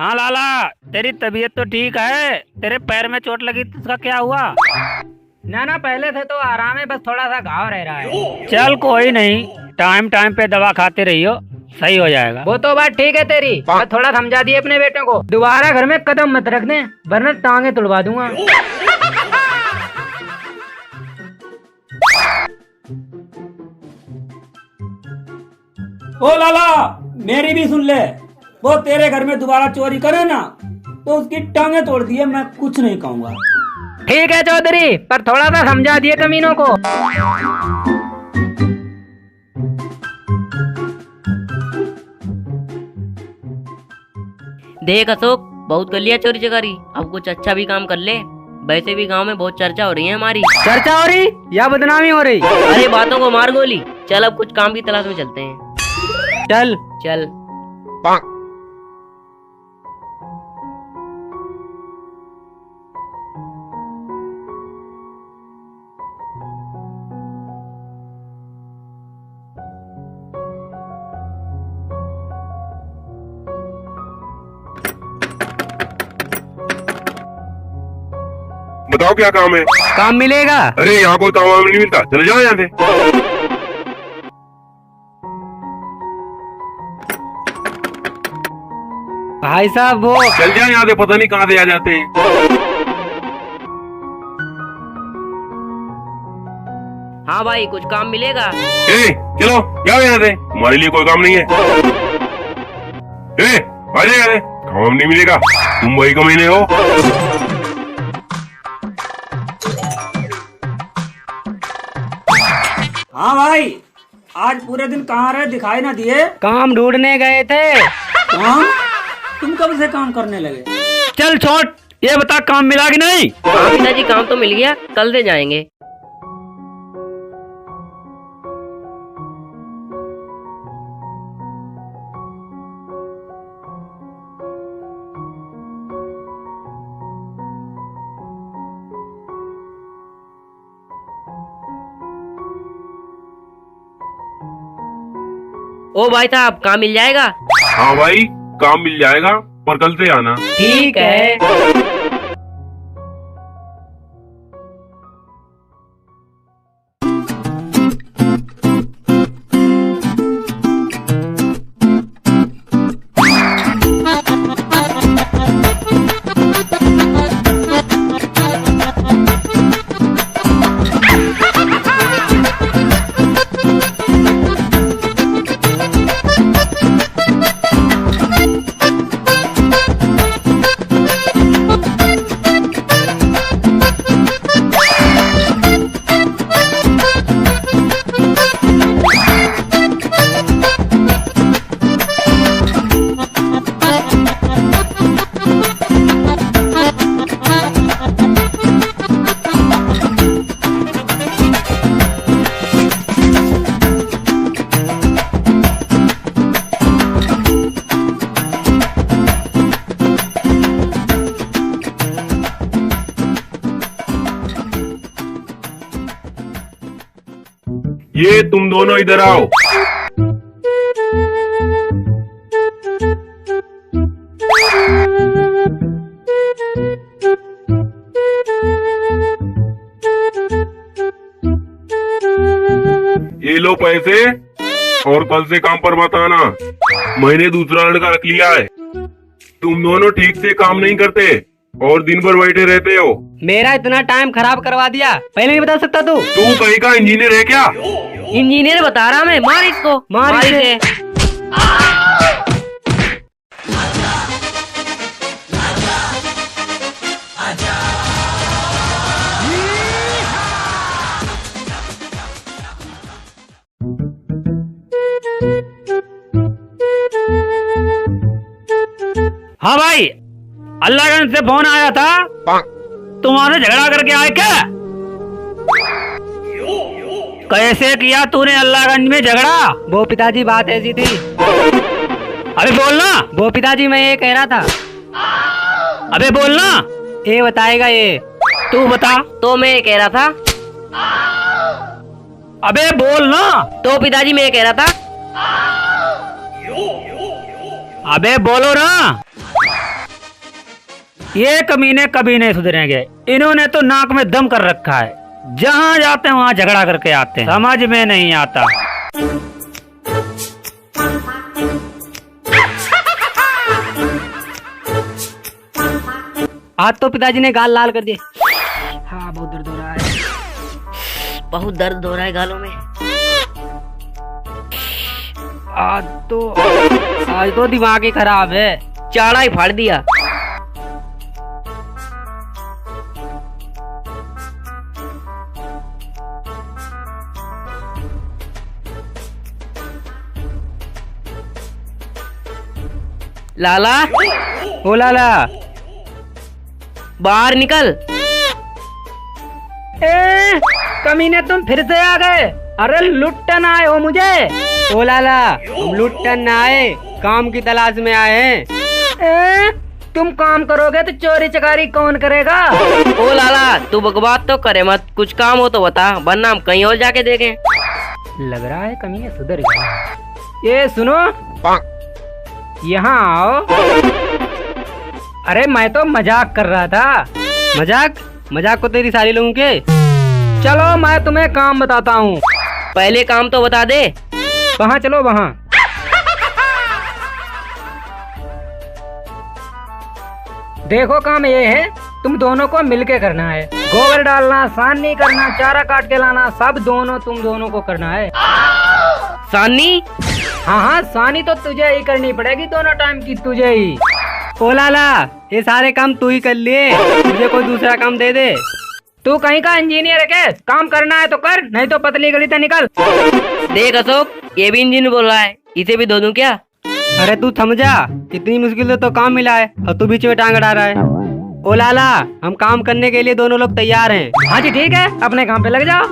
हाँ लाला, तेरी तबीयत तो ठीक है। तेरे पैर में चोट लगी थी, उसका क्या हुआ? ना ना, पहले से तो आराम है, बस थोड़ा सा घाव रह रहा है। चल कोई नहीं, टाइम टाइम पे दवा खाते रहियो, सही हो जाएगा। वो तो बात ठीक है तेरी, बस थोड़ा समझा दिए अपने बेटे को, दोबारा घर में कदम मत रख दे वरना टांगे तुड़वा दूंगा। ओ लाला, मेरी भी सुन ले। वो तेरे घर में दोबारा चोरी करे ना तो उसकी टांगे तोड़ दिए, मैं कुछ नहीं कहूँगा। ठीक है चौधरी, पर थोड़ा सा समझा दिए कमीनों को। देख अशोक, बहुत कर लिया चोरी चकारी, अब कुछ अच्छा भी काम कर ले। वैसे भी गांव में बहुत चर्चा हो रही है हमारी। चर्चा हो रही या बदनामी हो रही? अरे बातों को मार गोली। चल अब कुछ काम की तलाश में चलते हैं। चल चल। बताओ क्या काम है? काम मिलेगा? अरे यहाँ कोई काम वाम नहीं मिलता, चले जाओ यहाँ से। भाई साहब वो चल जाओ यहाँ से, पता नहीं कहाँ से आ जाते हैं। हाँ भाई, कुछ काम मिलेगा? ए, चलो जाओ यहाँ से, हमारे लिए कोई काम नहीं है। ए, आ जाओ यहाँ से, काम नहीं मिलेगा, तुम वही कमीने हो। हाँ भाई, आज पूरे दिन कहाँ रहे, दिखाई ना दिए। काम ढूंढने गए थे। काम? तुम कब से काम करने लगे? चल छोट, ये बता काम मिला कि नहीं? हाँ पिताजी, काम तो मिल गया, कल से जाएंगे। ओ भाई साहब, काम मिल जाएगा? हाँ भाई, काम मिल जाएगा, पर कल से आना। ठीक है। ये तुम दोनों इधर आओ। ये लो पैसे, और कल से काम पर मत आना, मैंने दूसरा लड़का रख लिया है। तुम दोनों ठीक से काम नहीं करते और दिन भर बैठे रहते हो। मेरा इतना टाइम खराब करवा दिया, पहले नहीं बता सकता तू? तू कहीं का इंजीनियर है क्या? इंजीनियर बता रहा मैं, मार इसको, मार इसे। हाँ भाई, अल्लाहगंज से फोन आया था, तुम्हारे झगड़ा करके आए क्या? कैसे किया तूने अल्लाहगंज में झगड़ा? वो पिताजी बात ऐसी थी। अबे बोलना। वो पिताजी मैं ये कह रहा था। अबे बोलना। ये बताएगा ये। तू बता। तो मैं ये कह रहा था। अबे बोलना। तो पिताजी मैं ये कह रहा था। अबे बोलो ना। ये कमीने कभी नहीं सुधरेंगे। इन्होंने तो नाक में दम कर रखा है, जहाँ जाते हैं वहाँ झगड़ा करके आते हैं, समझ में नहीं आता। आज तो पिताजी ने गाल लाल कर दिए। हाँ बहुत दर्द हो रहा है। बहुत दर्द हो रहा है गालों में। आज तो दिमाग ही खराब है। चाड़ा ही फाड़ दिया। लाला, ओ लाला, बाहर निकल। कमीने तुम फिर से आ गए। अरे लुट्टन आए हो मुझे। ओ लाला, हम लुट्टन ना आए, काम की तलाश में आए हैं। तुम काम करोगे तो चोरी चकारी कौन करेगा? ओ लाला, तू बकवास तो करे मत, कुछ काम हो तो बता, वरना हम कहीं और जाके देखें। लग रहा है कमीने सुधर गए। ये सुनो, यहाँ आओ। अरे मैं तो मजाक कर रहा था। मजाक को तेरी सारी लोगों के। चलो मैं तुम्हें काम बताता हूँ। पहले काम तो बता दे। वहाँ चलो, वहाँ। देखो काम ये है, तुम दोनों को मिलके करना है। गोबर डालना, सानी करना, चारा काट के लाना, सब तुम दोनों को करना है। सानी? हाँ, सानी तो तुझे ही करनी पड़ेगी, दोनों टाइम की तुझे ही। ओ लाला, ये सारे काम तू ही कर लिए, मुझे कोई दूसरा काम दे दे। तू कहीं का इंजीनियर है क्या? काम करना है तो कर, नहीं तो पतली गली से निकल। देख अशोक, ये भी इंजीनियर बोल रहा है, इसे भी दे दूं क्या? अरे तू समझा, इतनी मुश्किल से तो काम मिला है और तू बीच में टांग अड़ा रहा है। ओ लाला, हम काम करने के लिए दोनों लोग तैयार हैं। हाँ जी ठीक है, अपने काम पे लग जाओ।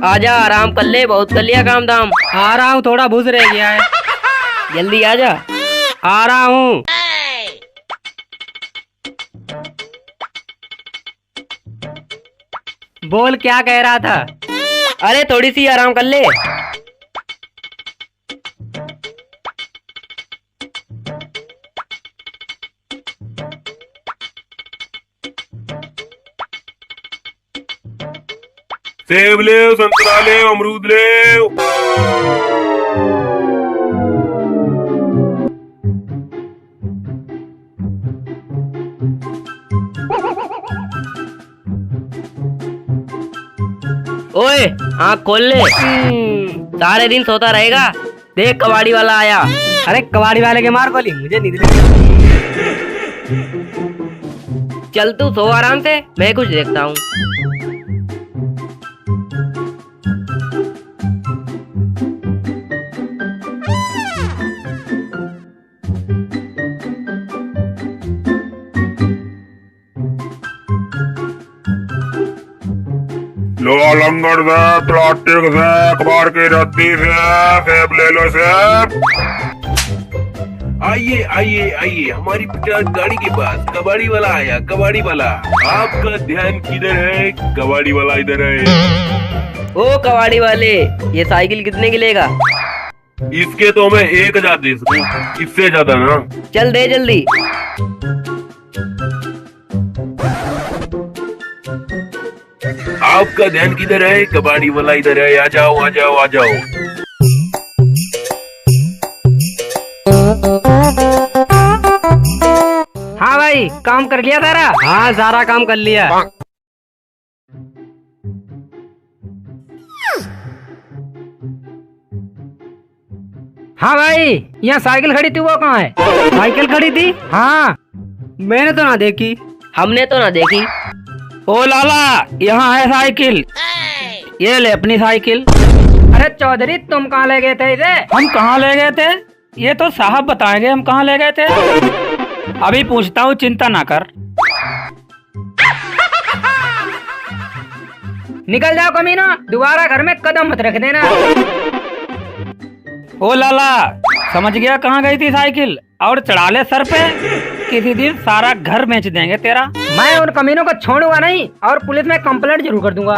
आजा, आराम कर ले, बहुत कर लिया काम धाम। आ रहा हूँ, थोड़ा भूस रह गया है। जल्दी आजा। आ रहा हूँ। बोल, क्या कह रहा था? अरे थोड़ी सी आराम कर ले। सेब ले, संतरा ले, अमरूद ले। ओए, आँख खोल ले। सारे दिन सोता रहेगा। देख, कबाड़ी वाला आया। अरे कबाड़ी वाले के मार गोली, मुझे नींद नहीं। चल तू सो आराम से, मैं कुछ देखता हूँ। लो लंगर से, प्लास्टिक से, कबाड़ की रद्दी से, सेब ले लो सेब। आइए आइए आइए, हमारी पिटास गाड़ी के पास कबाड़ी वाला आया। कबाड़ी वाला, आपका ध्यान किधर है? कबाड़ी वाला इधर है। ओ कबाड़ी वाले, ये साइकिल कितने की लेगा? इसके तो मैं 1000 दे सकूं, इससे ज्यादा ना। चल दे जल्दी। आपका ध्यान किधर है? कबाड़ी वाला इधर है, आ जाओ आ जाओ आ जाओ। हाँ भाई, काम कर लिया सारा? हाँ, सारा काम कर लिया। हाँ भाई, यहाँ साइकिल खड़ी थी, वो कहाँ है? साइकिल खड़ी थी? हाँ, मैंने तो ना देखी। हमने तो ना देखी। ओ लाला, यहाँ है साइकिल, ये ले अपनी साइकिल। अरे चौधरी, तुम कहाँ ले गए थे इसे? हम कहाँ ले गए थे? ये तो साहब बताएंगे हम कहाँ ले गए थे। अभी पूछता हूँ, चिंता ना कर। निकल जाओ कमीना, दोबारा घर में कदम मत रख देना। ओ लाला, समझ गया कहाँ गई थी साइकिल? और चढ़ा ले सर पे, किसी दिन सारा घर बेच देंगे तेरा। मैं उन कमीनों को छोड़ूंगा नहीं, और पुलिस में कंप्लेंट जरूर कर दूंगा।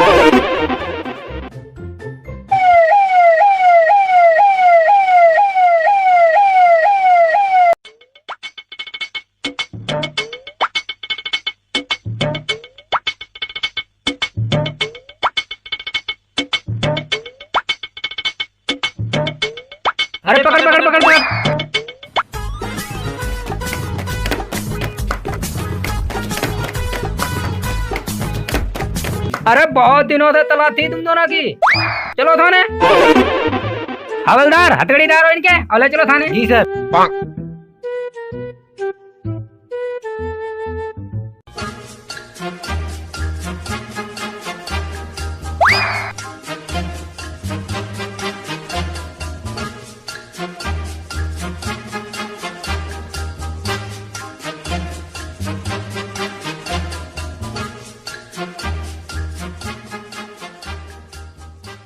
अरे पकड़ पकड़ पकड़ पकड़। अरे बहुत दिनों से तलाश थी तुम दोनों की। चलो थाने। हवलदार, हथकड़ीदार हो इनके, और ले चलो थाने। जी सर।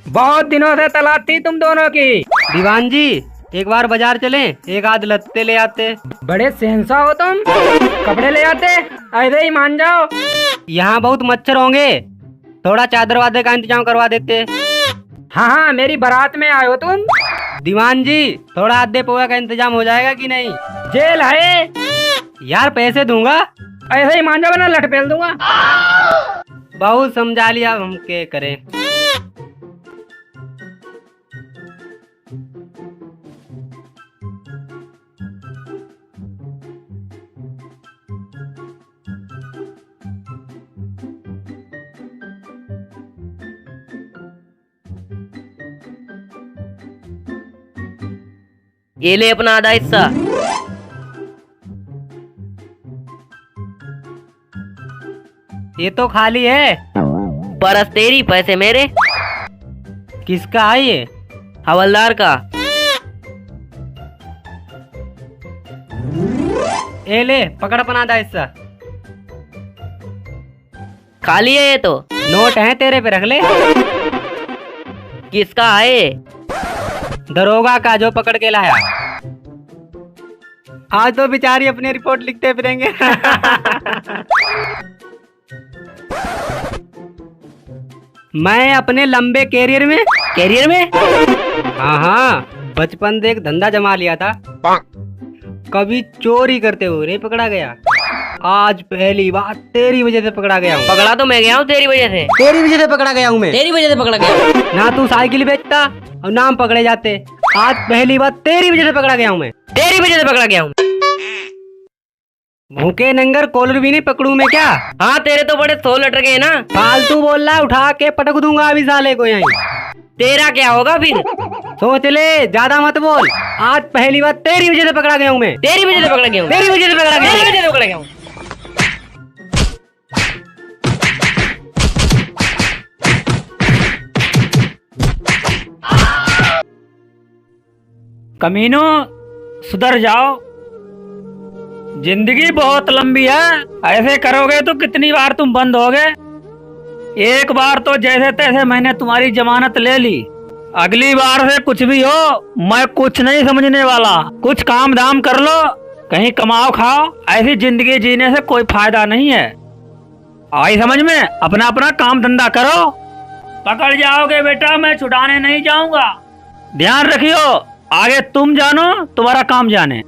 बहुत दिनों से तलाश थी तुम दोनों की। दीवान जी, एक बार बाजार चलें, एक आध लत्ते ले आते। बड़े सेंसा हो तुम, कपड़े ले आते, ऐसे ही मान जाओ। यहाँ बहुत मच्छर होंगे, थोड़ा चादर वादर का इंतजाम करवा देते। हाँ हाँ, मेरी बारात में आए हो तुम। दीवान जी, थोड़ा आधे पोहा का इंतजाम हो जाएगा कि नहीं? जेल है यार, पैसे दूंगा, ऐसे ही मान जाओ ना, लठ पेल दूंगा। बहुत समझा लिया, हम क्या करें। ये ले अपना आधा हिस्सा। ये तो खाली है। बरस तेरी, पैसे मेरे। किसका है ये? हवलदार का। ए ले, पकड़ अपना आधा हिस्सा। खाली है ये तो। नोट है तेरे पे, रख ले। किसका है ये? दरोगा का, जो पकड़ के लाया। आज तो बेचारी अपनी रिपोर्ट लिखते फिरेंगे। मैं अपने लंबे कैरियर में हाँ हाँ, बचपन से एक धंधा जमा लिया था। कभी चोरी करते हुए नहीं पकड़ा गया, आज पहली बार तेरी वजह से पकड़ा गया हूँ। पकड़ा तो मैं गया हूँ तेरी वजह से। तेरी वजह से पकड़ा गया हूँ मैं। तेरी वजह से पकड़ा गया। ना तू साइकिल बेचता और नाम पकड़े जाते, आज पहली बार तेरी वजह से पकड़ा गया हूँ मैं। तेरी वजह से पकड़ा गया हूँ। भूखे नंगर कॉलर भी नहीं पकड़ू मैं क्या? हाँ, तेरे तो बड़े 100 लट गए ना। फालतू बोल रहा है, उठा के पटक दूंगा अभी साले को यहीं। तेरा क्या होगा फिर? सोच ले, ज्यादा मत बोल। आज पहली बार तेरी वजह से पकड़ा गया हूँ मैं। तेरी वजह से पकड़ा गया हूँ। तेरी वजह से पकड़ा गया हूँ। तेरी वजह से पकड़ा गया हूँ। कमीनों, सुधर जाओ, जिंदगी बहुत लंबी है। ऐसे करोगे तो कितनी बार तुम बंद होगे। एक बार तो जैसे तैसे मैंने तुम्हारी जमानत ले ली, अगली बार से कुछ भी हो, मैं कुछ नहीं समझने वाला। कुछ काम धाम कर लो, कहीं कमाओ खाओ, ऐसी जिंदगी जीने से कोई फायदा नहीं है। आई समझ में? अपना अपना काम धंधा करो। पकड़ जाओगे बेटा, मैं छुड़ाने नहीं जाऊंगा, ध्यान रखियो। आगे तुम जानो, तुम्हारा काम जाने।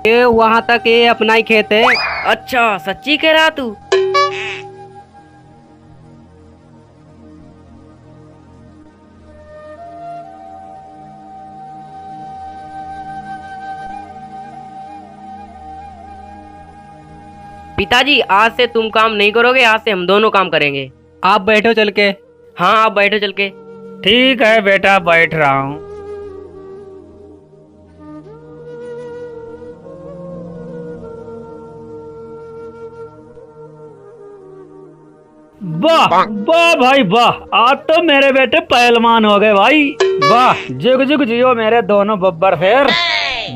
ये वहाँ तक ये अपना ही खेत है। अच्छा, सच्ची कह रहा तू? पिताजी, आज से तुम काम नहीं करोगे, आज से हम दोनों काम करेंगे। आप बैठो चल के। हाँ, आप बैठो चल के। ठीक है बेटा, बैठ रहा हूँ। वाह वाह भाई वाह, आज तो मेरे बेटे पहलवान हो गए भाई। वाह, जुग जुग जियो मेरे दोनों बब्बर फेर।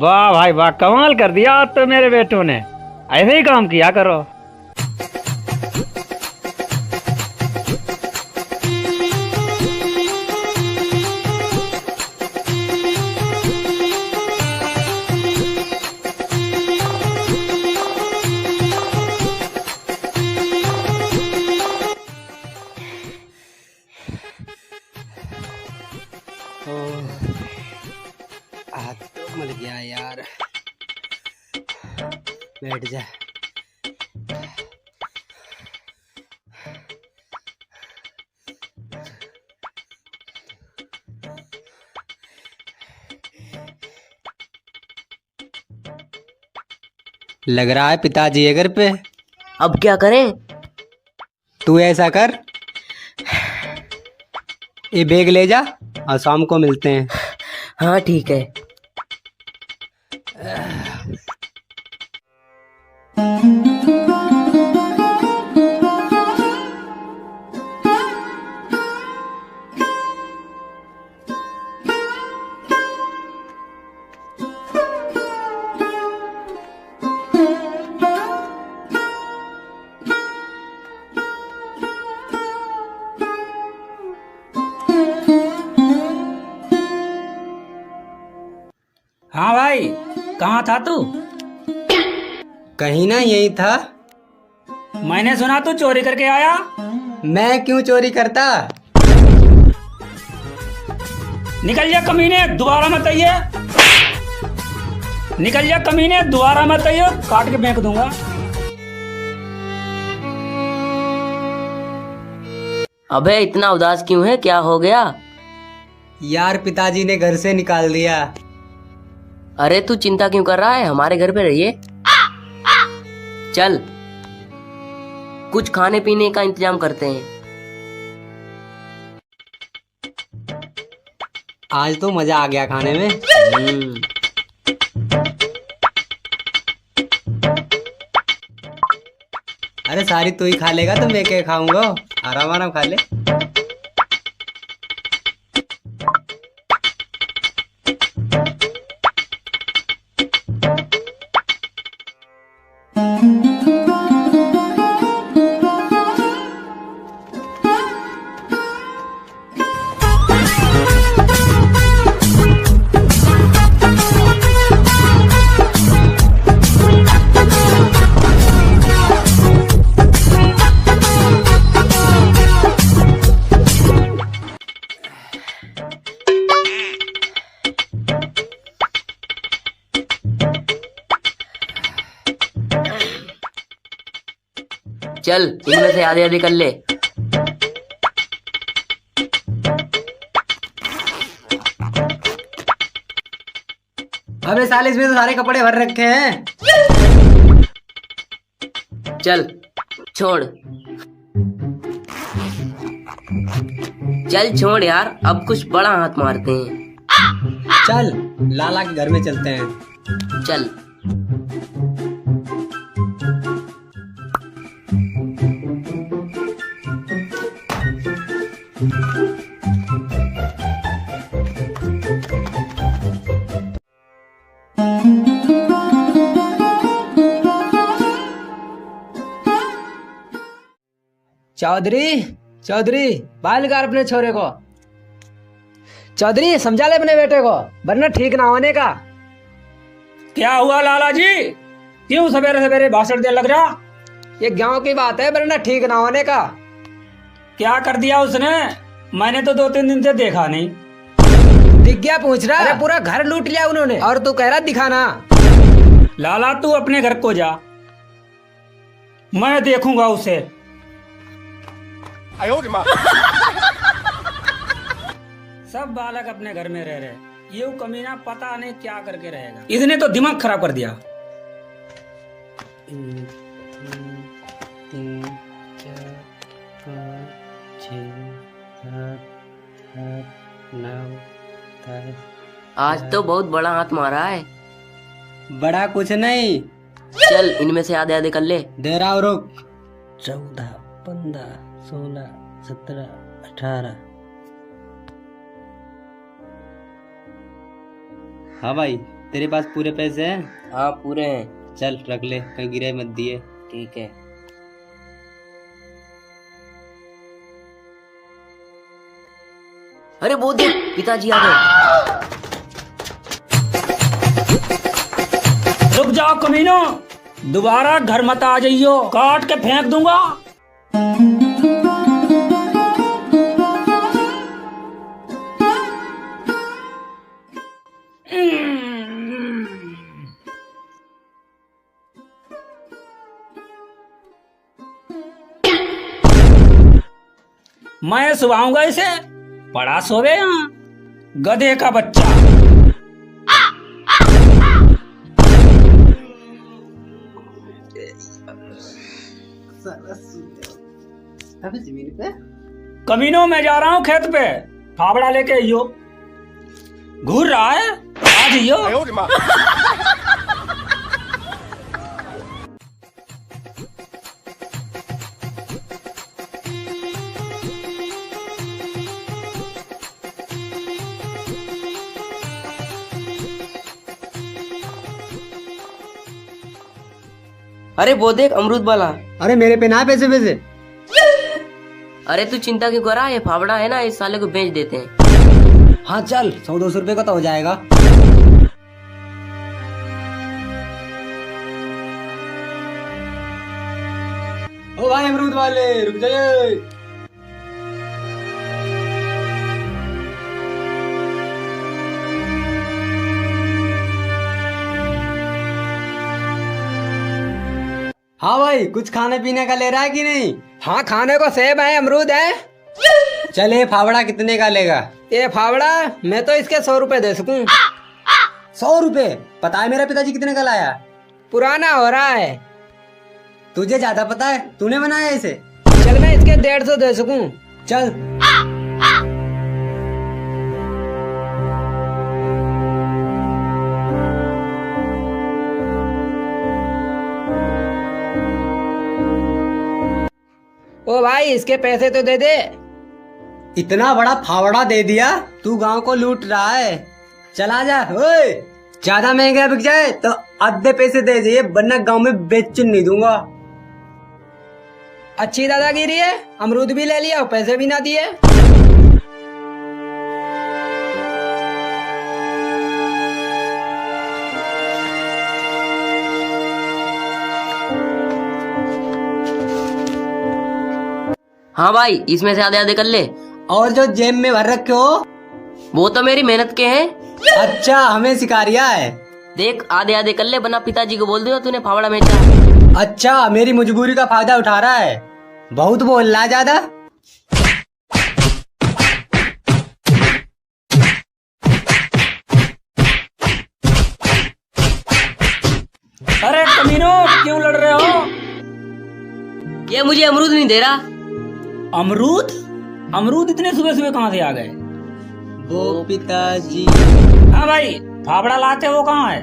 वाह भाई वाह, कमाल कर दिया आज तो मेरे बेटों ने। ऐसे ही काम किया करो। हाथ तो मल गया यार, बैठ जा। लग रहा है पिताजी है घर पे। अब क्या करें? तू ऐसा कर, ये बैग ले जा और शाम को मिलते हैं। हाँ ठीक है। हाँ भाई, कहाँ था तू? कहीं ना यही था। मैंने सुना तू चोरी करके आया। मैं क्यों चोरी करता? निकल जा कमीने, दोबारा मत आइए। निकल जा कमीने, दोबारा मत आइए, काट के फेंक दूंगा। अबे इतना उदास क्यों है, क्या हो गया? यार पिताजी ने घर से निकाल दिया। अरे तू चिंता क्यों कर रहा है, हमारे घर पे रहिए। चल कुछ खाने पीने का इंतजाम करते हैं। आज तो मजा आ गया खाने में। अरे सारी तू ही खा लेगा तो मैं क्या खाऊंगा? आराम आराम खा ले। चल इनमें से आधे आधे कर ले। अबे साले इसमें तो सारे कपड़े भर रखे हैं। चल छोड़, चल छोड़ यार, अब कुछ बड़ा हाथ मारते हैं। चल लाला के घर में चलते हैं। चल चौधरी चौधरी बाल निकाल अपने छोरे को। चौधरी समझा ले अपने बेटे को, वरना ठीक ना होने का। क्या हुआ लाला जी, क्यों सवेरे सवेरे भाषण देने लग रहा? ये गांव की बात है, वरना ठीक ना होने का। क्या कर दिया उसने? मैंने तो 2-3 दिन से देखा नहीं। दिख गया पूछ रहा? अरे पूरा घर लूट लिया उन्होंने, और तू कह रहा दिखाना। लाला तू अपने घर को जा, मैं देखूंगा उसे। सब बालक अपने घर में रह रहे, ये कमीना पता नहीं क्या करके रहेगा। इसने तो दिमाग खराब कर दिया। 1 2 3 4 5 6 7 8 9 10। आज तो बहुत बड़ा हाथ मारा है। बड़ा कुछ नहीं, चल इनमें से आधे आधे कर ले। दे रहा हूँ, रुक। 14, 15, 16, 17, 18। हाँ भाई, तेरे पास पूरे पैसे हैं? हाँ पूरे हैं। चल रख ले, कहीं गिरे मत दिए। ठीक है। अरे वो देख, पिताजी आ गए। रुक जाओ कमीनो, दोबारा घर मत आ जाइयो, काट के फेंक दूंगा। मैं सुभाऊंगा इसे, बड़ा सोवे यहाँ, गधे का बच्चा। कमीनों में जा रहा हूँ खेत पे, फावड़ा लेके आइयो। घूर रहा है, आ जाइयो। अरे वो देख, अमरूद वाला। अरे मेरे पे ना पैसे पैसे। अरे तू चिंता क्यों कर रहा है, ये फावड़ा है ना, इस साले को बेच देते हैं। हाँ चल, 100-200 रुपए का तो हो जाएगा। ओ भाई अमरूद वाले, रुक जाइए। हाँ भाई, कुछ खाने पीने का ले रहा है कि नहीं? हाँ खाने को सेब है, अमरूद है। चले, फावड़ा कितने का लेगा? ये फावड़ा मैं तो इसके 100 रुपए दे सकूं। 100 रुपए? पता है मेरा पिताजी कितने का लाया? पुराना हो रहा है। तुझे ज्यादा पता है, तूने बनाया इसे। चल मैं इसके 150 दे सकूं। चल। ओ भाई, इसके पैसे तो दे दे। इतना बड़ा फावड़ा दे दिया, तू गांव को लूट रहा है। चला जा। ओए, ज्यादा महंगा बिक जाए तो आधे पैसे दे दे, वरना गांव में बेच नहीं दूंगा। अच्छी दादागिरी है, अमरूद भी ले लिया और पैसे भी ना दिए। हाँ भाई, इसमें से आधे आधे कर ले। और जो जेब में भर रखे हो वो तो मेरी मेहनत के हैं। अच्छा, हमें सिखा रिया है। देख, आधे आधे कर ले, वरना पिताजी को बोल दूंगा तूने फावड़ा बेचा। अच्छा, मेरी मजबूरी का फायदा उठा रहा है। बहुत बोल रहा है ज्यादा। अरे कमीनो, क्यों लड़ रहे हो? ये मुझे अमरूद नहीं दे रहा। अमरूद? अमरूद इतने सुबह सुबह कहाँ से आ गए? वो पिताजी। हाँ भाई, फावड़ा लाते वो कहाँ है?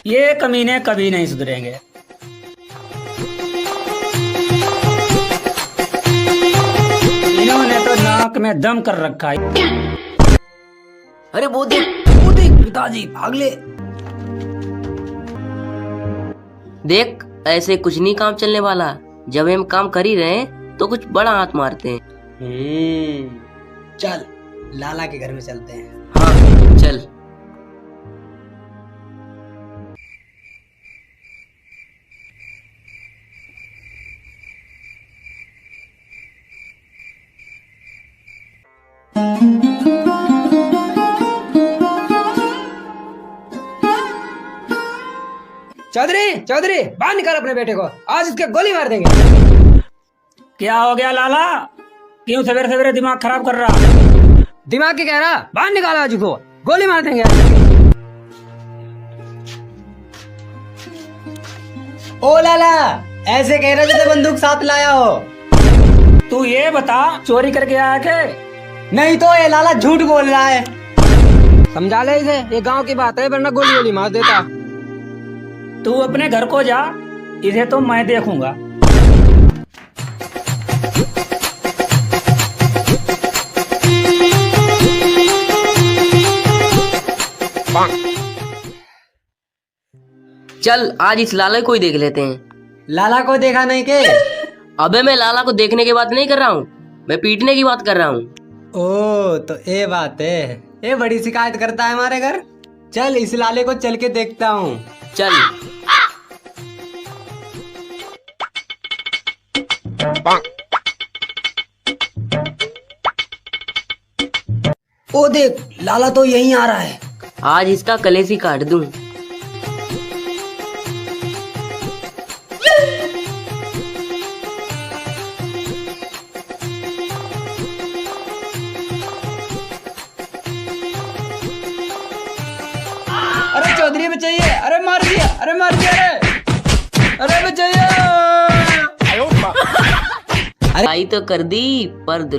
ये कमीने कभी नहीं सुधरेंगे। इन्होंने तो नाक में दम कर रखा है। अरे वो देख, वो देख पिताजी भाग ले। देख ऐसे कुछ नहीं काम चलने वाला। जब हम काम कर ही रहे हैं तो कुछ बड़ा हाथ मारते हैं। चल लाला के घर में चलते हैं। हाँ चल। चौधरी चौधरी बाहर निकाल अपने बेटे को, आज इसके गोली मार देंगे। क्या हो गया लाला? क्यों सवेरे सवेरे दिमाग खराब कर रहा? दिमाग की कह रहा, बाहर निकाल आज को, गोली मार देंगे। ओ लाला, ऐसे कह रहे जैसे बंदूक साथ लाया हो। तू ये बता, चोरी करके आया के? नहीं तो ये लाला झूठ बोल रहा है। समझा ले इसे, ये गांव की बात है, वरना गोली गोली मार देता। तू अपने घर को जा, इसे तो मैं देखूंगा। चल आज इस लाला को ही देख लेते हैं। लाला को देखा नहीं के? अबे मैं लाला को देखने की बात नहीं कर रहा हूँ, मैं पीटने की बात कर रहा हूँ। ओ तो ये बात है, ये बड़ी शिकायत करता है हमारे घर। चल इस लाले को चल के देखता हूँ। चल। ओ देख लाला तो यहीं आ रहा है। आज इसका कलेजी काट दूं। अरे चौधरी बचाइए, अरे मार दिया, अरे मार दिया, अरे बचाइए। आई तो कर दी पर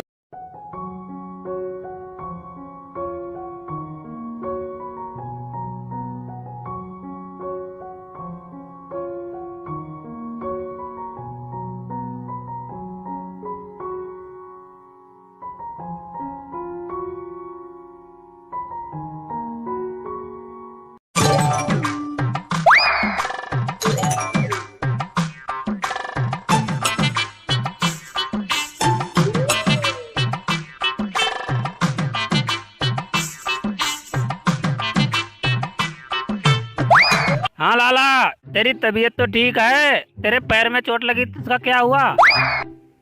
हाँ लाला, तेरी तबीयत तो ठीक है? तेरे पैर में चोट लगी तो उसका क्या हुआ?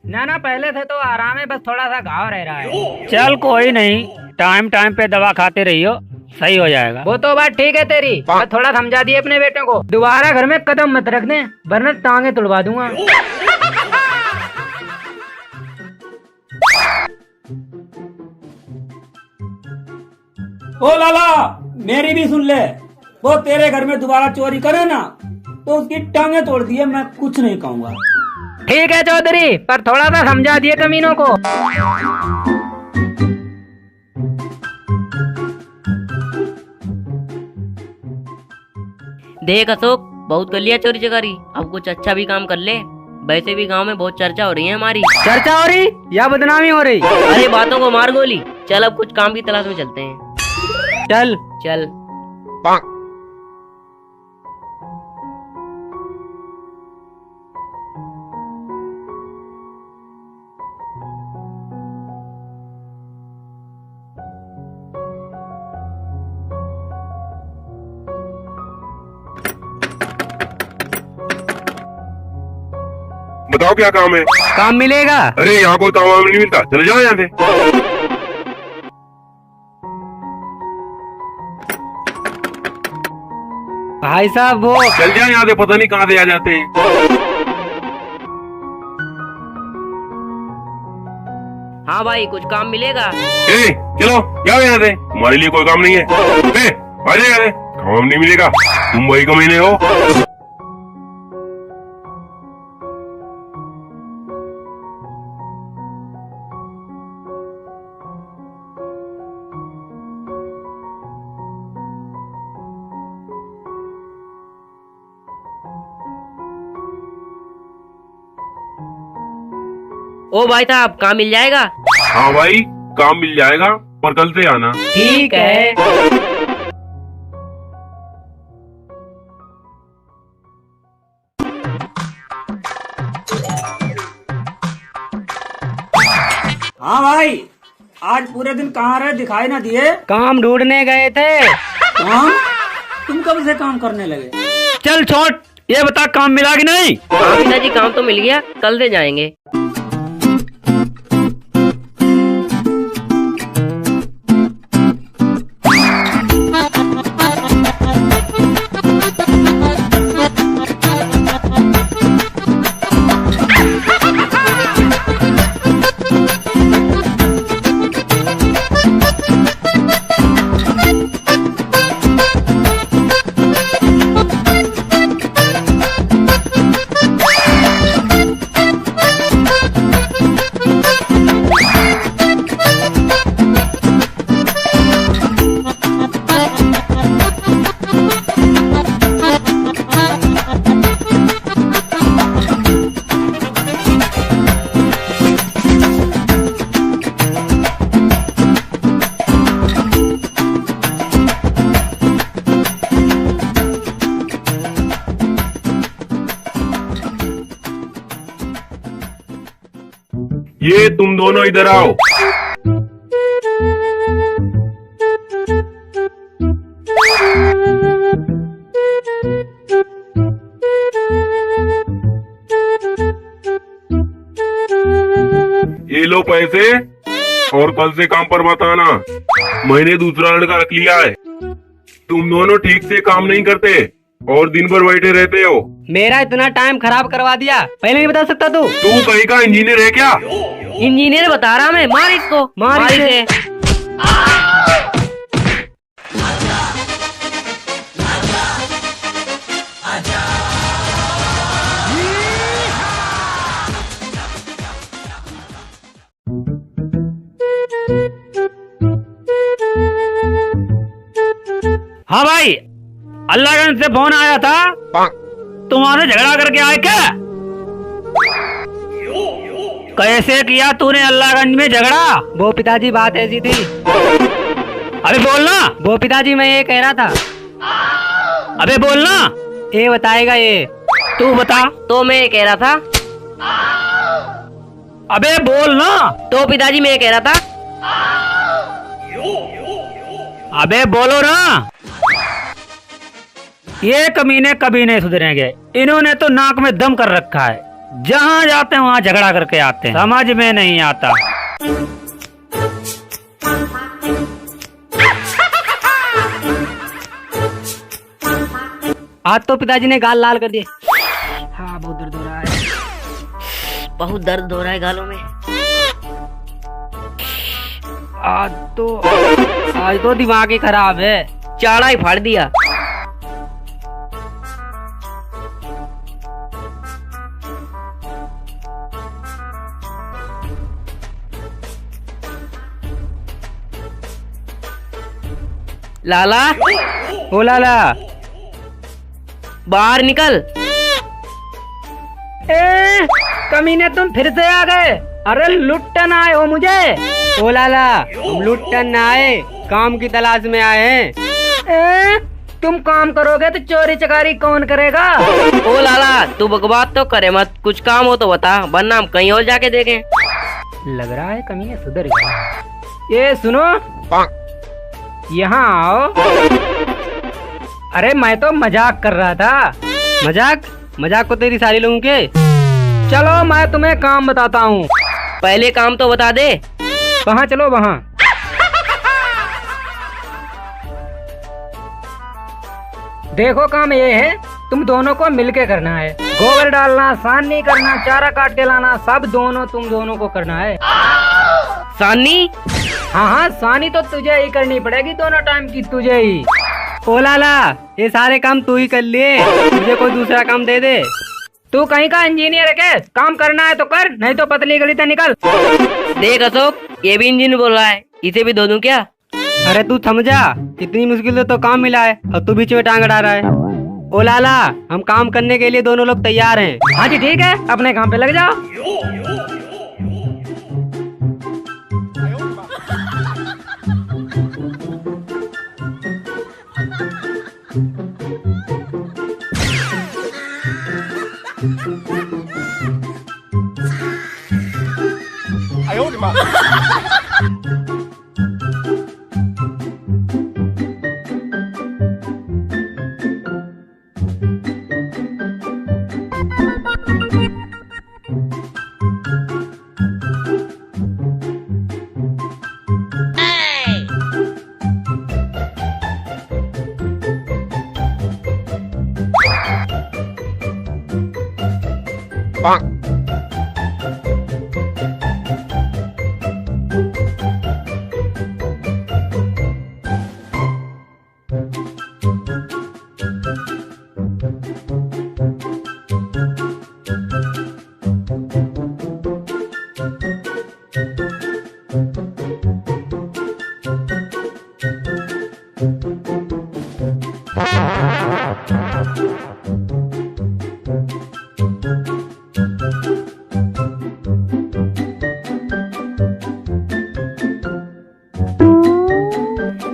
ना ना पहले से तो आराम है, बस थोड़ा सा घाव रह रहा है। चल कोई नहीं, टाइम टाइम पे दवा खाते रहियो, सही हो जाएगा। वो तो बात ठीक है तेरी, मैं थोड़ा समझा दिए अपने बेटे को। दोबारा घर में कदम मत रख दे, वरना टांगे तुड़वा दूंगा। ओ लाला, मेरी भी सुन ले। वो तेरे घर में दोबारा चोरी करे ना तो उसकी टांगे तोड़ दिए, मैं कुछ नहीं कहूँगा। ठीक है चौधरी, पर थोड़ा सा समझा दिए कमीनों को। देख अशोक, बहुत कर लिया चोरी चकारी, अब कुछ अच्छा भी काम कर ले। वैसे भी गांव में बहुत चर्चा हो रही है हमारी। चर्चा हो रही या बदनामी हो रही? अरे बातों को मार गोली। चल अब कुछ काम की तलाश में चलते हैं। चल चल। बताओ क्या काम है? काम मिलेगा? अरे यहाँ को काम नहीं मिलता, चले जाओ यहाँ से। भाई साहब वो चल जाए यहाँ से, पता नहीं कहाँ से आ जाते हैं। हाँ भाई, कुछ काम मिलेगा? ए, चलो जाओ यहाँ से, तुम्हारे लिए कोई काम नहीं है। ए, आ जाओ यहाँ से, काम नहीं मिलेगा, तुम वही कमीने हो। ओ भाई साहब, काम मिल जाएगा? हाँ भाई, काम मिल जाएगा, पर कल से आना। ठीक है। हाँ भाई, आज पूरे दिन कहाँ रहे, दिखाई ना दिए। काम ढूंढने गए थे। काम? तुम कब से काम करने लगे? चल छोड़, ये बता काम मिला कि नहीं? हाँ पिताजी काम तो मिल गया, कल से जाएंगे। ये तुम दोनों इधर आओ। ये लो पैसे, और कल से काम पर मत आना। मैंने दूसरा लड़का रख लिया है। तुम दोनों ठीक से काम नहीं करते और दिन भर बैठे रहते हो। मेरा इतना टाइम खराब करवा दिया, पहले नहीं बता सकता तू? तू कहीं का इंजीनियर है क्या? इंजीनियर बता रहा मैं, मार इसको, मार इसे। हाँ भाई, अल्लाहगंज से फोन आया था, तुम्हारे झगड़ा करके आए क्या? कैसे किया तूने अल्लाहगंज में झगड़ा? वो पिताजी बात ऐसी थी। अबे बोलना। वो पिताजी मैं ये कह रहा था। अबे बोलना। ये बताएगा ये। तू बता। तो मैं ये कह रहा था। अबे बोलना। तो पिताजी मैं ये कह रहा था। अबे बोलो ना। ये कमीने कभी नहीं सुधरेंगे, इन्होंने तो नाक में दम कर रखा है। जहाँ जाते हैं वहाँ झगड़ा करके आते हैं, समझ में नहीं आता। आज तो पिताजी ने गाल लाल कर दिए। हाँ बहुत दर्द हो रहा है। बहुत दर्द हो रहा है गालों में। आज तो दिमाग ही खराब है। चाड़ा ही फाड़ दिया। लाला, ओ लाला, बाहर निकल। कमीने तुम फिर से आ गए। अरे लुट्टन आए हो मुझे। ओ लाला, हम लुट्टन ना आए, काम की तलाश में आए हैं। तुम काम करोगे तो चोरी चकारी कौन करेगा? ओ लाला, तू बकवास तो करे मत, कुछ काम हो तो बता, वरना हम कहीं और जाके देखें। लग रहा है कमीने सुधर गया। ये सुनो, यहाँ आओ। अरे मैं तो मजाक कर रहा था। मजाक को तेरी सारी लोगों के। चलो मैं तुम्हें काम बताता हूँ। पहले काम तो बता दे। वहाँ चलो, वहाँ। देखो काम ये है, तुम दोनों को मिलके करना है। गोबर डालना, सानी करना, चारा काट के लाना, सब तुम दोनों को करना है। सानी? हाँ, सानी तो तुझे ही करनी पड़ेगी, दोनों टाइम की तुझे ही। ओ लाला, ये सारे काम तू ही कर लिए, मुझे कोई दूसरा काम दे दे। तू कहीं का इंजीनियर है क्या? काम करना है तो कर, नहीं तो पतली गली से निकल। देख अशोक, ये भी इंजीनियर बोल रहा है, इसे भी दे दूं क्या? अरे तू समझा, इतनी मुश्किल से तो काम मिला है और तू बीच में टांग अड़ा रहा है। ओ लाला, हम काम करने के लिए दोनों लोग तैयार हैं। हाँ जी ठीक है, अपने काम पे लग जाओ।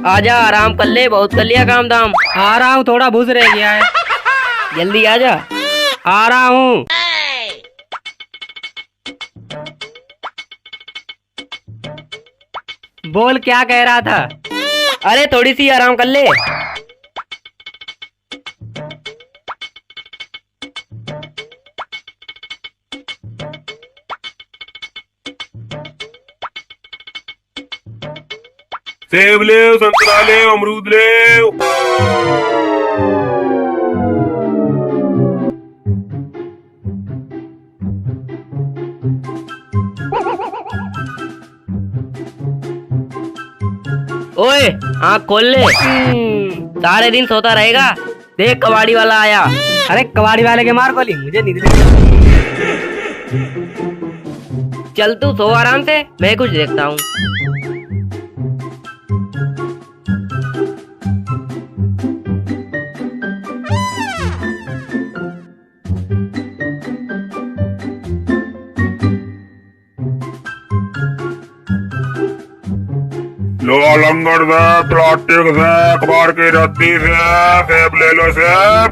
आजा, आराम कर ले, बहुत कर लिया काम धाम। आ रहा हूँ, थोड़ा भूस रह गया है। जल्दी आजा। आ रहा हूँ। बोल, क्या कह रहा था? अरे थोड़ी सी आराम कर ले। सेब ले, संतरा ले, अमरूद ले। ओए, आँख खोल ले। सारे दिन सोता रहेगा। देख, कबाड़ी वाला आया। अरे कबाड़ी वाले के मार गोली, मुझे नींद लगी। चल तू सो आराम से, मैं कुछ देखता हूँ। लो लंगड़ से, प्लास्टिक से, कबाड़ की रद्दी से, सेब ले लो सेब।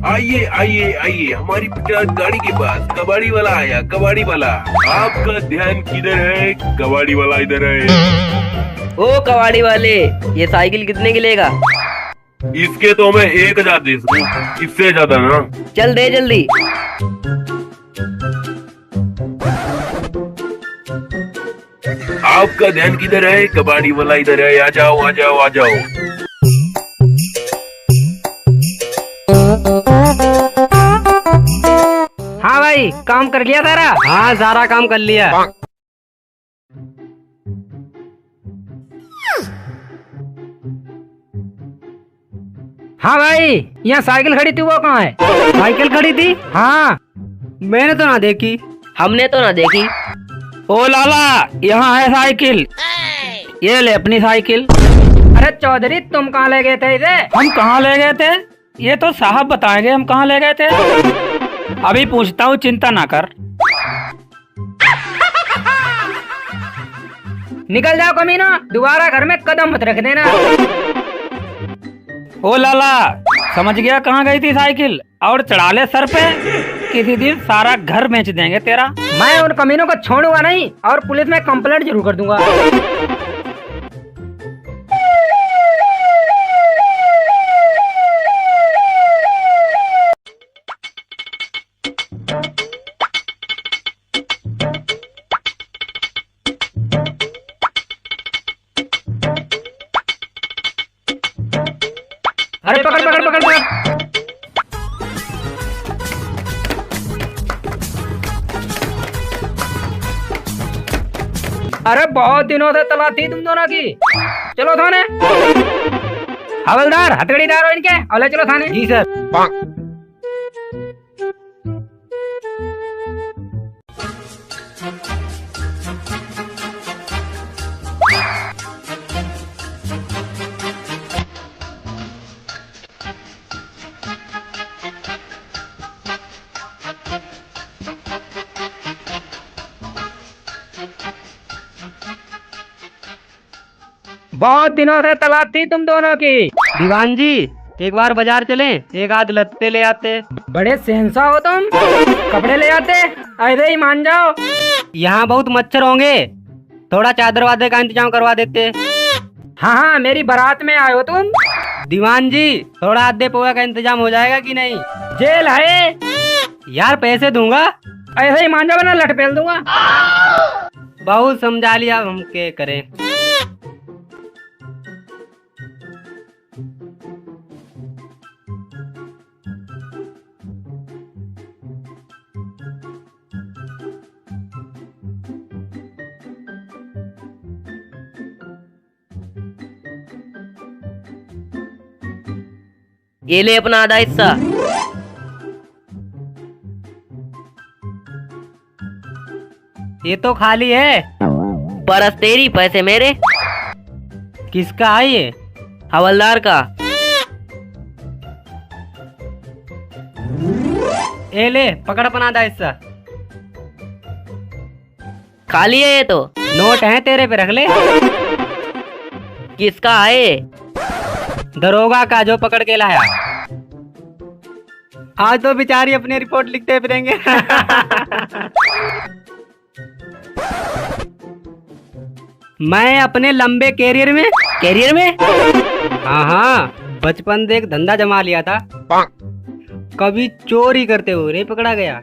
आइए आइए आइए, हमारी 50 गाड़ी के पास कबाड़ी वाला आया। कबाड़ी वाला, आपका ध्यान किधर है? कबाड़ी वाला इधर है। ओ कबाड़ी वाले, ये साइकिल कितने की लेगा? इसके तो मैं 1000 दे सकूं, इससे ज्यादा ना। चल दे जल्दी। आपका ध्यान किधर है? कबाड़ी वाला इधर है। आ जाओ आ जाओ आ जाओ। हाँ भाई, काम कर लिया सारा? हाँ, सारा काम कर लिया। हाँ भाई, यहाँ साइकिल खड़ी थी, वो कहाँ है? साइकिल खड़ी थी? हाँ, मैंने तो ना देखी। हमने तो ना देखी। ओ लाला, यहाँ है साइकिल, ये ले अपनी साइकिल। अरे चौधरी, तुम कहाँ ले गए थे इसे? हम कहाँ ले गए थे? ये तो साहब बताएंगे हम कहाँ ले गए थे। अभी पूछता हूँ, चिंता ना कर। निकल जाओ कमीना, दोबारा घर में कदम मत रख देना। ओ लाला, समझ गया कहाँ गई थी साइकिल? और चढ़ा ले सर पे, किसी दिन सारा घर बेच देंगे तेरा। मैं उन कमीनों को छोड़ूंगा नहीं, और पुलिस में कंप्लेंट जरूर कर दूंगा। अरे पकड़ पकड़ पकड़ पकड़। अरे बहुत दिनों से तलाश थी तुम दोनों की। चलो थाने। हवलदार, हथकड़ी डालो इनके और ले चलो थाने। जी सर। बहुत दिनों से तलाश थी तुम दोनों की। दीवान जी, एक बार बाजार चलें, एक आध लत्ते ले आते। बड़े सेंसा हो तुम, कपड़े ले आते, ऐसे ही मान जाओ। यहाँ बहुत मच्छर होंगे, थोड़ा चादर वादर का इंतजाम करवा देते। हाँ हाँ, मेरी बारात में आए हो तुम। दीवान जी, थोड़ा आधे पोहा का इंतजाम हो जाएगा कि नहीं? जेल है यार पैसे दूंगा। ऐसे ही मांझा बना लट पेल दूंगा। बहुत समझा लिया, हम क्या करें। ये ले अपना आधा हिस्सा। ये तो खाली है। परस तेरी, पैसे मेरे। किसका है ये? हवलदार का। ए ले, पकड़ अपना आधा हिस्सा। खाली है ये तो। नोट है तेरे पे, रख ले। किसका है ये? दरोगा का, जो पकड़ के लाया। आज तो बेचारी अपनी रिपोर्ट लिखते फिरेंगे। मैं अपने लंबे कैरियर में हाँ, बचपन से एक धंधा जमा लिया था। कभी चोरी करते हुए नहीं पकड़ा गया।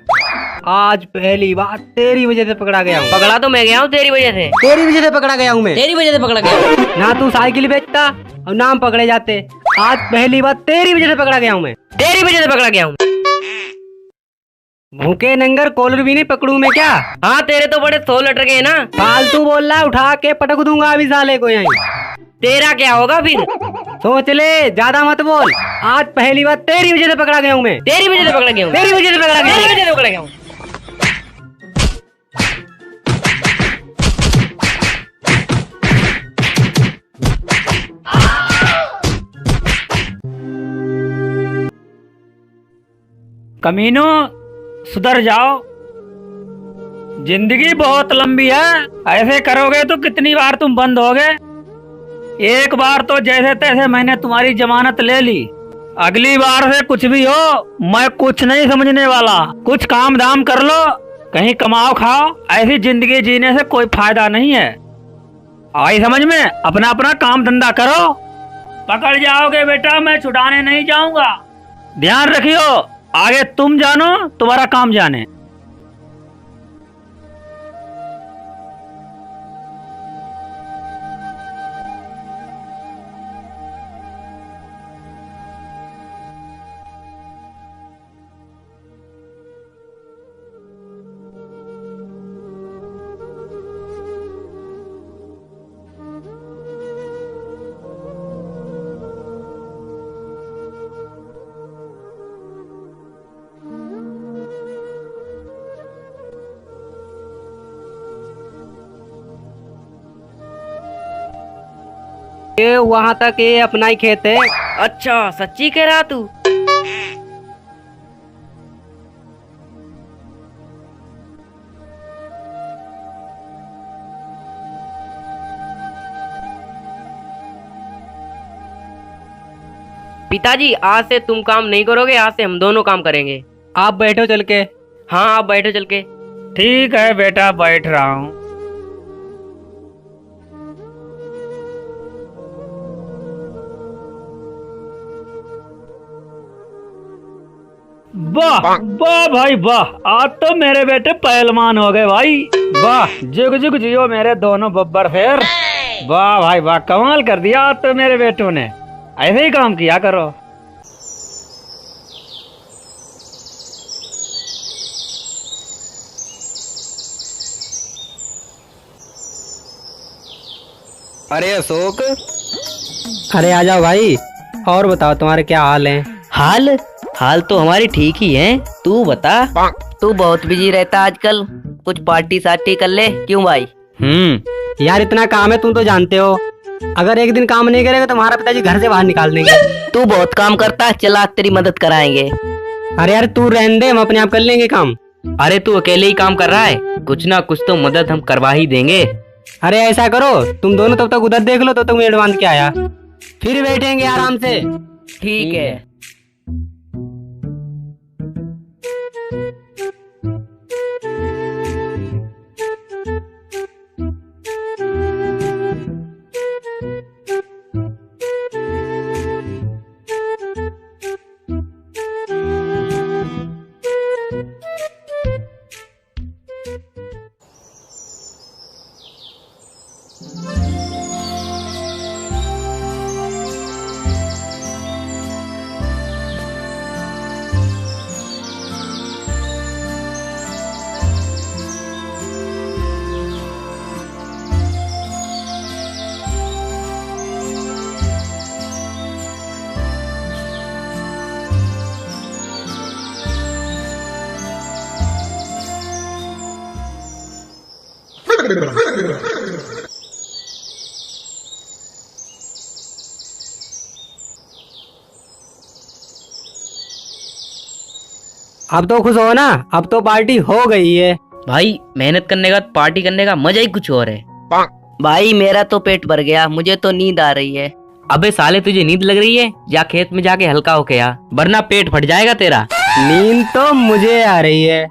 आज पहली बार तेरी वजह से पकड़ा गया हूँ। पकड़ा तो मैं गया हूँ तेरी वजह से। तेरी वजह से पकड़ा गया हूँ मैं। तेरी वजह से पकड़ा गया। ना तू साइकिल बेचता और नाम पकड़े जाते। आज पहली बार तेरी वजह से पकड़ा गया हूँ मैं। तेरी वजह से पकड़ा गया हूँ। भूखे नंगर कॉलर भी नहीं पकड़ू मैं क्या? हाँ, तेरे तो बड़े 100 लटर के है ना। फालतू बोल रहा है, उठा के पटक दूंगा अभी साले को यहीं। तेरा क्या होगा फिर? सोच ले, ज्यादा मत बोल। आज पहली बार तेरी वजह से पकड़ा गया हूँ मैं। तेरी वजह से पकड़ा गया हूँ। तेरी वजह से पकड़ा गया हूँ। तेरी वजह से पकड़ा गया हूँ। कमीनो, सुधर जाओ। जिंदगी बहुत लंबी है, ऐसे करोगे तो कितनी बार तुम बंद होगे। एक बार तो जैसे तैसे मैंने तुम्हारी जमानत ले ली। अगली बार से कुछ भी हो, मैं कुछ नहीं समझने वाला। कुछ काम धाम कर लो, कहीं कमाओ खाओ। ऐसी जिंदगी जीने से कोई फायदा नहीं है। आई समझ में? अपना अपना काम धंधा करो। पकड़ जाओगे बेटा, मैं छुड़ाने नहीं जाऊंगा। ध्यान रखियो, आगे तुम जानो, तुम्हारा काम जाने। ये वहाँ तक ये अपना ही खेत है। अच्छा, सच्ची कह रहा तू? पिताजी, आज से तुम काम नहीं करोगे, आज से हम दोनों काम करेंगे। आप बैठो चल के। हाँ, आप बैठो चल के। ठीक है बेटा, बैठ रहा हूँ। वाह वाह भाई वाह, आज तो मेरे बेटे पहलवान हो गए भाई। वाह, जुग जुग जियो मेरे दोनों बब्बर फेर। वाह भाई वाह, कमाल कर दिया आज तो मेरे बेटों ने। ऐसे ही काम किया करो। अरे अशोक, अरे आ जाओ भाई। और बताओ, तुम्हारे क्या हाल है? हाल तो हमारी ठीक ही है। तू बता। तू बहुत बिजी रहता आजकल, कुछ पार्टी सार्टी कर ले। क्यों भाई? यार इतना काम है, तुम तो जानते हो। अगर एक दिन काम नहीं करेगा तो तुम्हारा पिताजी घर से बाहर निकाल देंगे। तू बहुत काम करता है, चला तेरी मदद कराएंगे। अरे यार तू रहने दे, हम अपने आप कर लेंगे काम। अरे तू अकेले ही काम कर रहा है, कुछ ना कुछ तो मदद हम करवा ही देंगे। अरे ऐसा करो, तुम दोनों तब तक उधर देख लो, तब तक मैं एडवांस के आया, फिर बैठेंगे आराम से। ठीक है। अब तो खुश हो ना, अब तो पार्टी हो गई है। भाई मेहनत करने का पार्टी करने का मजा ही कुछ और है। भाई मेरा तो पेट भर गया, मुझे तो नींद आ रही है। अबे साले तुझे नींद लग रही है? जा खेत में जाके हल्का होके आ, वरना पेट फट जाएगा तेरा। नींद तो मुझे आ रही है।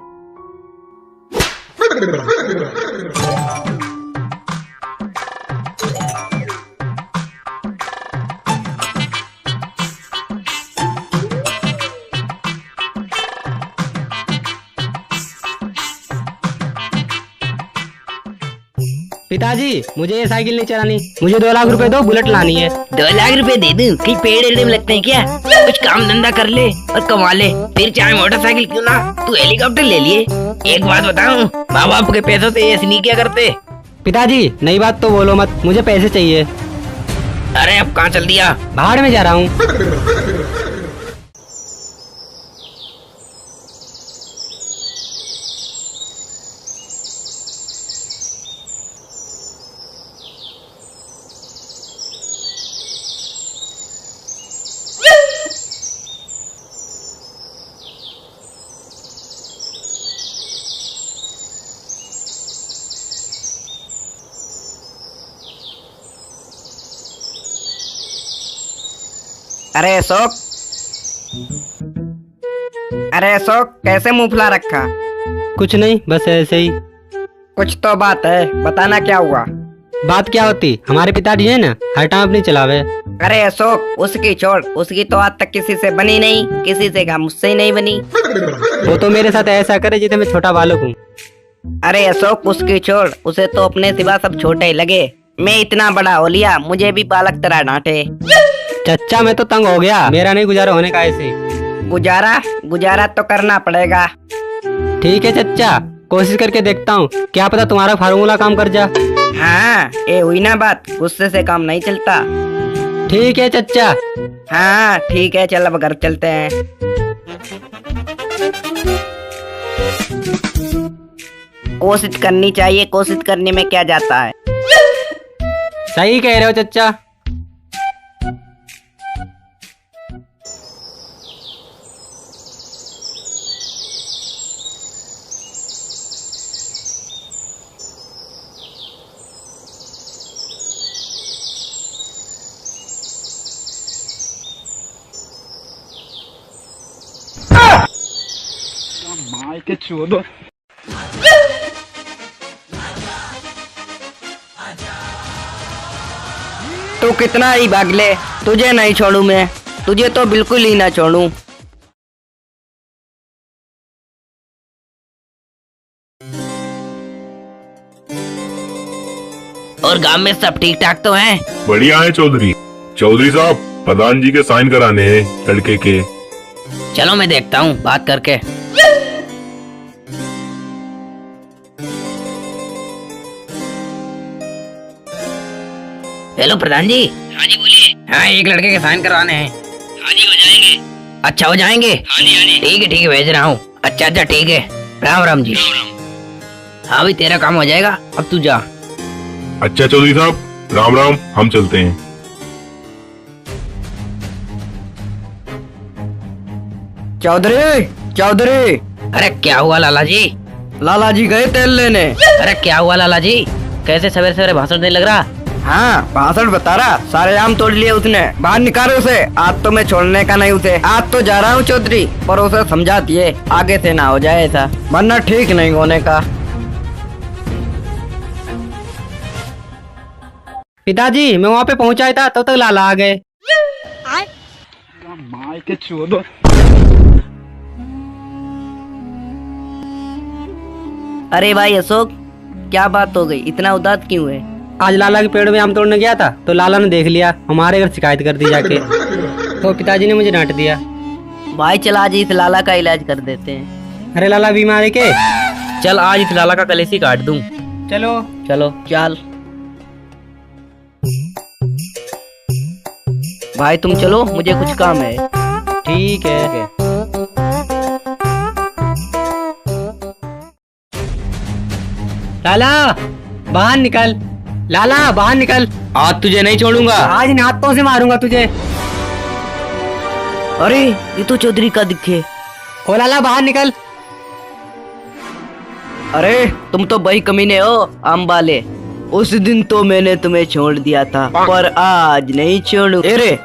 पिताजी मुझे ये साइकिल नहीं चलानी, मुझे 2 लाख रुपए दो, बुलेट लानी है। 2 लाख रुपए दे दूं? कहीं पेड़ एड़े में लगते हैं क्या? कुछ काम धंधा कर ले और कमा ले, फिर चाहे मोटरसाइकिल क्यों ना, तू हेलीकॉप्टर ले लिए। एक बात बताऊं, माँ बाप के पैसों से ऐसे नहीं क्या करते। पिताजी नई बात तो बोलो मत, मुझे पैसे चाहिए। अरे अब कहाँ चल दिया? बाहर में जा रहा हूँ। अरे अशोक, अरे अशोक, कैसे मुंह फुला रखा? कुछ नहीं, बस ऐसे ही। कुछ तो बात है, बताना क्या हुआ? बात क्या होती, हमारे पिताजी है ना, हर टाइम अपनी चलावे। अरे अशोक उसकी छोड़, उसकी तो आज तक किसी से बनी नहीं, किसी से कहा मुझसे ही नहीं बनी। वो तो मेरे साथ ऐसा करे जैसे मैं छोटा बालक हूँ। अरे अशोक उसकी छोड़, उसे तो अपने सिवा सब छोटे ही लगे। मैं इतना बड़ा हो लिया, मुझे भी बालक तरह डांटे। चच्चा मैं तो तंग हो गया, मेरा नहीं गुजारा होने का ऐसे। गुजारा तो करना पड़ेगा। ठीक है चच्चा, कोशिश करके देखता हूँ, क्या पता तुम्हारा फार्मूला काम कर जा। हाँ ये हुई ना बात, गुस्से से काम नहीं चलता। ठीक है चच्चा। हाँ ठीक है, चल अब घर चलते हैं। कोशिश करनी चाहिए, कोशिश करने में क्या जाता है। सही कह रहे हो चच्चा। तू कितना ही भाग ले, तुझे नहीं छोड़ू मैं, तुझे तो बिल्कुल ही ना छोड़ू। और गांव में सब ठीक ठाक तो हैं? बढ़िया है चौधरी। चौधरी साहब प्रधान जी के साइन कराने हैं लड़के के। चलो मैं देखता हूँ बात करके। हेलो प्रधान जी। हाँ जी बोलिए। हाँ एक लड़के के साइन करवाने हैं। हाँ जी हो जाएंगे। अच्छा हो जाएंगे। हाँ जी ठीक है भेज रहा हूँ। अच्छा ठीक है, राम राम जी। हाँ भाई तेरा काम हो जाएगा, अब तू जा। अच्छा चौधरी साहब राम राम, हम चलते हैं। चौधरी। अरे क्या हुआ लाला जी? लाला जी गए तेल लेने। अरे क्या हुआ लाला जी, कैसे सवेरे सवेरे भाषण देने लग रहा? हाँ भाषण बता रहा, सारे आम तोड़ लिए उसने, बाहर निकाले उसे। आज तो मैं छोड़ने का नहीं उसे, आज तो जा रहा हूँ चौधरी, पर उसे समझा दिए आगे से ना हो जाए ऐसा, वरना ठीक नहीं होने का। पिताजी मैं वहाँ पे पहुँचा था, तब तक लाला आ गए। अरे भाई अशोक, क्या बात हो गई, इतना उदास क्यों है? आज लाला के पेड़ में आम तोड़ने गया था, तो लाला ने देख लिया, हमारे घर शिकायत कर दी जाके। तो पिताजी ने मुझे डांट दिया। भाई चल आज इस लाला का इलाज कर देते हैं। अरे लाला बीमार है के? चल आज इस लाला का कलेसी काट दूं। चलो चल भाई तुम चलो, मुझे कुछ काम है। ठीक है। लाला बाहर निकल लाला, बाहर निकल। आज तुझे नहीं छोड़ूंगा। आज इन हाथों से मारूंगा तुझे। अरे ये तो चौधरी का दिखे। ओ लाला बाहर निकल। अरे तुम तो भाई कमीने हो अम्बाले। उस दिन तो मैंने तुम्हें छोड़ दिया था, पर आज नहीं छोड़ू। अरे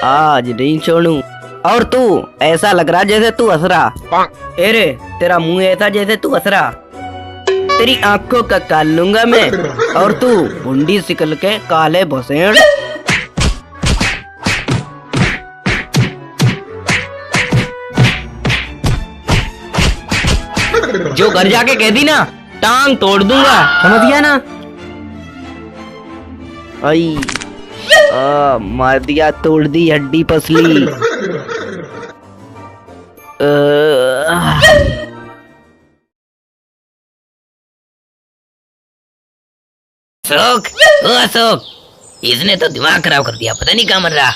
आज नहीं छोड़ू। और तू ऐसा लग रहा जैसे तू हंस रहा। अरे तेरा मुंह ऐसा जैसे तू हंस रहा। तेरी आंखों का काल लूंगा मैं। और तू भुंडी सिकल के काले भसेड़। जो घर जाके कह दी ना, टांग तोड़ दूंगा। समझ गया ना? आई मार दिया, तोड़ दी हड्डी पसली। अशोक, ओ अशोक, इसने तो दिमाग खराब कर दिया, पता नहीं कहाँ मर रहा।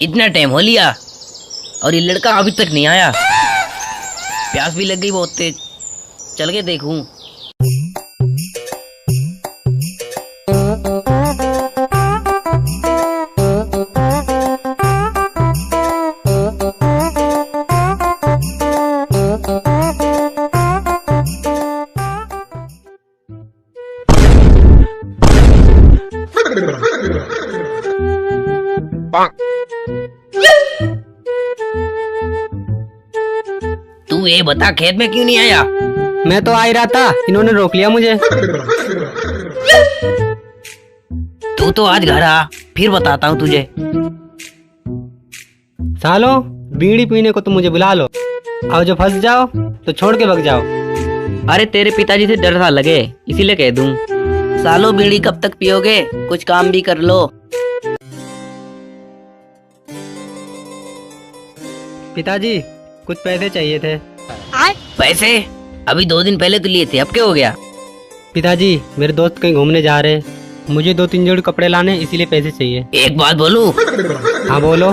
इतना टाइम हो लिया और ये लड़का अभी तक नहीं आया। प्यास भी लग गई बहुत तेज। चल के देखूं। तू ये बता, खेत में क्यों नहीं आया? मैं तो आ ही रहा था, इन्होंने रोक लिया मुझे। तू तो आज घर आ, फिर बताता हूँ तुझे। सालो बीड़ी पीने को तो मुझे बुला लो, और जो फंस जाओ तो छोड़ के भग जाओ। अरे तेरे पिताजी से डर सा लगे, इसीलिए कह दूं। सालो बीड़ी कब तक पियोगे? कुछ काम भी कर लो। पिताजी कुछ पैसे चाहिए थे। पैसे? अभी 2 दिन पहले तो लिए थे, अब क्या हो गया? पिताजी मेरे दोस्त कहीं घूमने जा रहे, मुझे 2-3 जोड़ी कपड़े लाने, इसीलिए पैसे चाहिए। एक बात बोलूं? हाँ बोलो।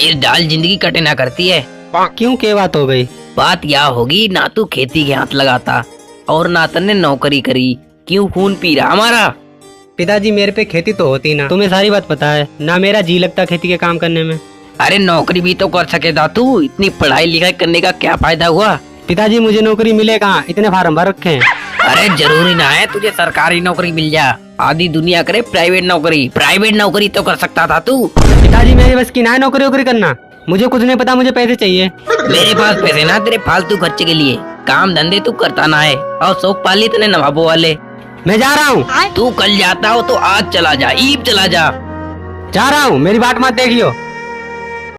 इस डाल जिंदगी कटे ना करती है। क्यों, क्या बात हो गई? बात क्या होगी, ना तू खेती के हाथ लगाता और ना तन्ने नौकरी करी। क्यों खून पी रहा हमारा? पिताजी मेरे पे खेती तो होती ना, तुम्हें सारी बात पता है ना, मेरा जी लगता खेती के काम करने में। अरे नौकरी भी तो कर सकेगा तू, इतनी पढ़ाई लिखाई करने का क्या फायदा हुआ? पिताजी मुझे नौकरी मिले कहाँ, इतने फार्म भर रखे हैं। अरे जरूरी ना है तुझे सरकारी नौकरी मिल जा, आधी दुनिया करे प्राइवेट नौकरी। प्राइवेट नौकरी तो कर सकता था तू। पिताजी मेरी बस की ना है नौकरी वोकरी करना, मुझे कुछ नहीं पता, मुझे पैसे चाहिए। मेरे पास पैसे ना तेरे फालतू खर्चे के लिए, काम धंधे तू करता ना है और शौक पाली तूने नवाबों वाले। मैं जा रहा हूँ। तू कल जाता हो तो आज चला जा, ईब चला जा। जा रहा हूँ, मेरी बात मत देखियो।